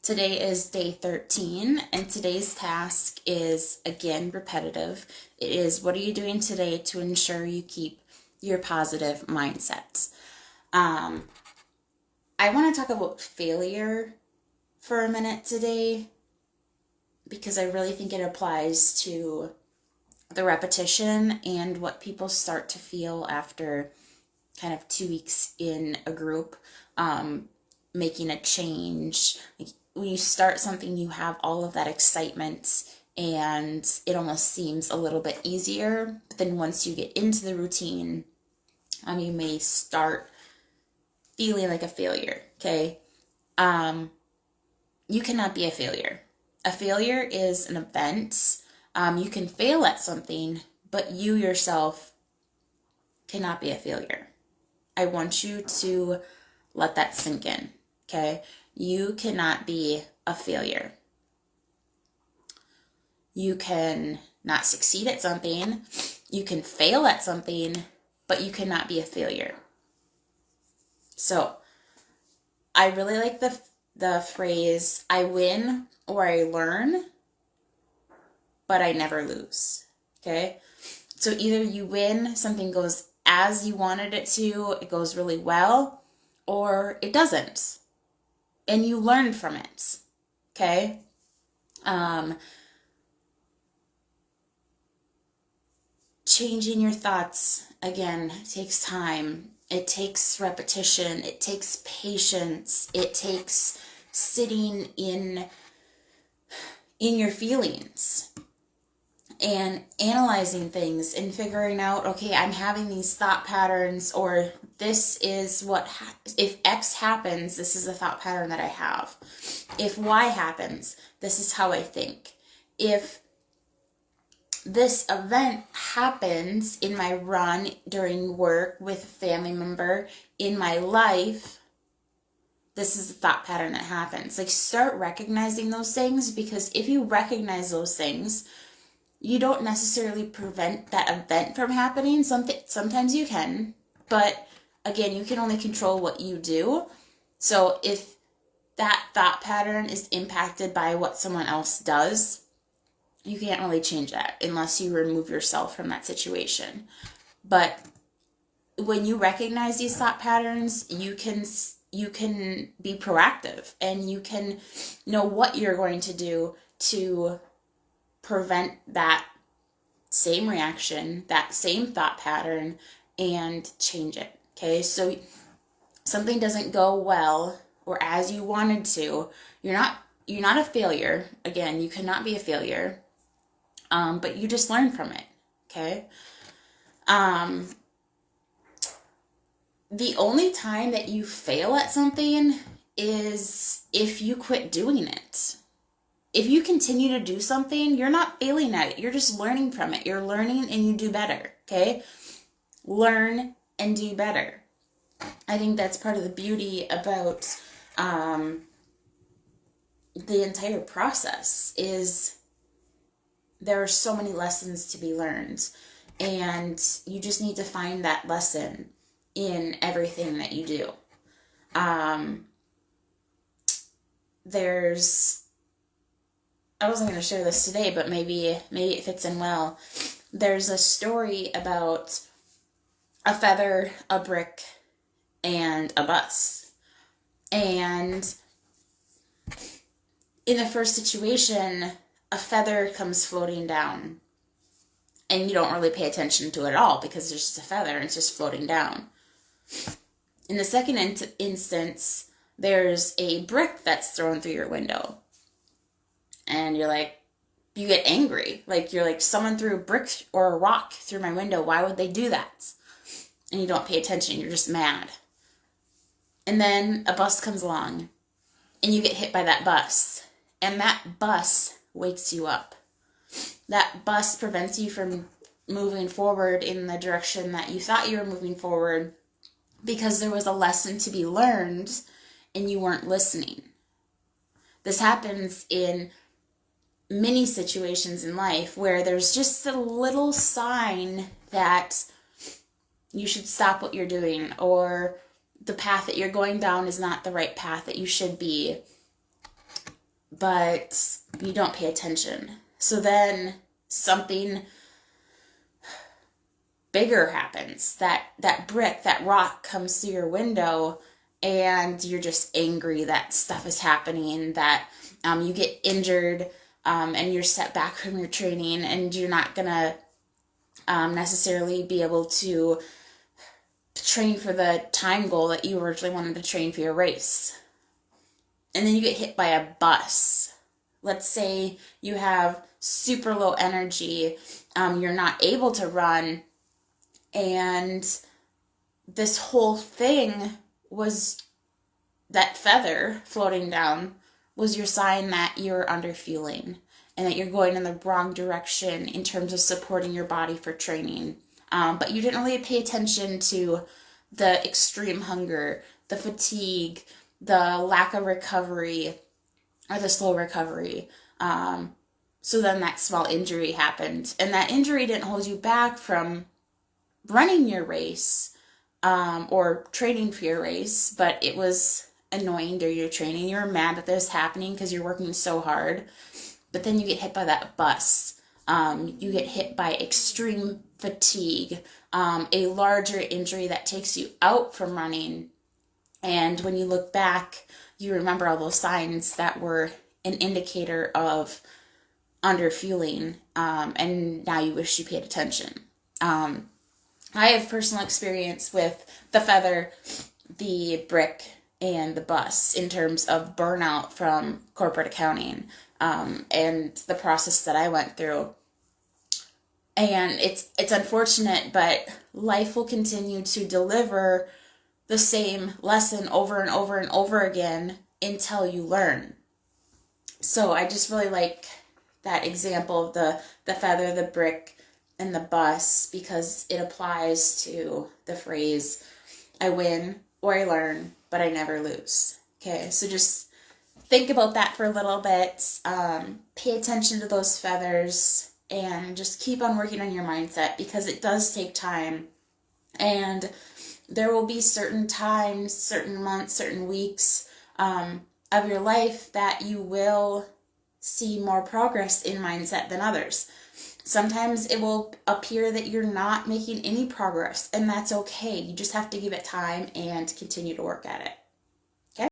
Today is day 13, and today's task is again repetitive. It is, what are you doing today to ensure you keep your positive mindset? I want to talk about failure for a minute today because I really think it applies to the repetition and what people start to feel after kind of 2 weeks in a group, making a change. Like, when you start something, you have all of that excitement and it almost seems a little bit easier. But then once you get into the routine, you may start feeling like a failure, okay? You cannot be a failure. A failure is an event. You can fail at something, but you yourself cannot be a failure. I want you to let that sink in, okay? You cannot be a failure. You can not succeed at something. You can fail at something, but you cannot be a failure. So, I really like the phrase, I win or I learn, but I never lose, okay? So either you win, something goes as you wanted it to, it goes really well, or it doesn't. And you learn from it, okay? Changing your thoughts, again, takes time. It takes repetition. It takes patience. It takes sitting in your feelings and analyzing things and figuring out, okay, I'm having these thought patterns, or this is what, if X happens, this is a thought pattern that I have. If Y happens, this is how I think. If this event happens in my run, during work, with a family member, in my life, this is a thought pattern that happens. Like, start recognizing those things, because if you recognize those things, you don't necessarily prevent that event from happening. Sometimes you can, but again, you can only control what you do. So if that thought pattern is impacted by what someone else does, you can't really change that unless you remove yourself from that situation. But when you recognize these thought patterns, you can be proactive, and you can know what you're going to do to prevent that same reaction, that same thought pattern, and change it. Okay, so something doesn't go well or as you wanted to, you're not a failure. Again, you cannot be a failure, but you just learn from it. Okay. The only time that you fail at something is if you quit doing it. If you continue to do something, you're not failing at it. You're just learning from it. You're learning and you do better, okay? Learn and do better. I think that's part of the beauty about the entire process, is there are so many lessons to be learned, and you just need to find that lesson in everything that you do. I wasn't going to share this today, but maybe it fits in well. There's a story about a feather, a brick, and a bus. And in the first situation, a feather comes floating down, and you don't really pay attention to it at all because it's just a feather and it's just floating down. In the second instance, there's a brick that's thrown through your window. And you get angry. You're like, someone threw a brick or a rock through my window. Why would they do that? And you don't pay attention. You're just mad. And then a bus comes along, and you get hit by that bus. And that bus wakes you up. That bus prevents you from moving forward in the direction that you thought you were moving forward, because there was a lesson to be learned and you weren't listening. This happens in many situations in life where there's just a little sign that you should stop what you're doing, or the path that you're going down is not the right path that you should be. but you don't pay attention. So then something bigger happens. That brick, that rock comes through your window, and you're just angry that stuff is happening, that you get injured, and you're set back from your training, and you're not gonna necessarily be able to train for the time goal that you originally wanted to train for your race. And then you get hit by a bus. Let's say you have super low energy, you're not able to run, and this whole thing was, that feather floating down was your sign that you're underfueling and that you're going in the wrong direction in terms of supporting your body for training. But you didn't really pay attention to the extreme hunger, the fatigue, the lack of recovery, or the slow recovery. So then that small injury happened. And that injury didn't hold you back from running your race, or training for your race, but it was annoying during your training. You were mad that this was happening because you're working so hard. But then you get hit by that bus. You get hit by extreme fatigue, a larger injury that takes you out from running. And when you look back, you remember all those signs that were an indicator of underfueling, and now you wish you paid attention. I have personal experience with the feather, the brick, and the bus in terms of burnout from corporate accounting, and the process that I went through. And it's unfortunate, but life will continue to deliver the same lesson over and over and over again until you learn. So I just really like that example of the feather, the brick, and the bus, because it applies to the phrase, I win or I learn, but I never lose. Okay, so just think about that for a little bit. Pay attention to those feathers and just keep on working on your mindset, because it does take time. And there will be certain times, certain months, certain weeks of your life that you will see more progress in mindset than others. Sometimes it will appear that you're not making any progress, and that's okay. You just have to give it time and continue to work at it.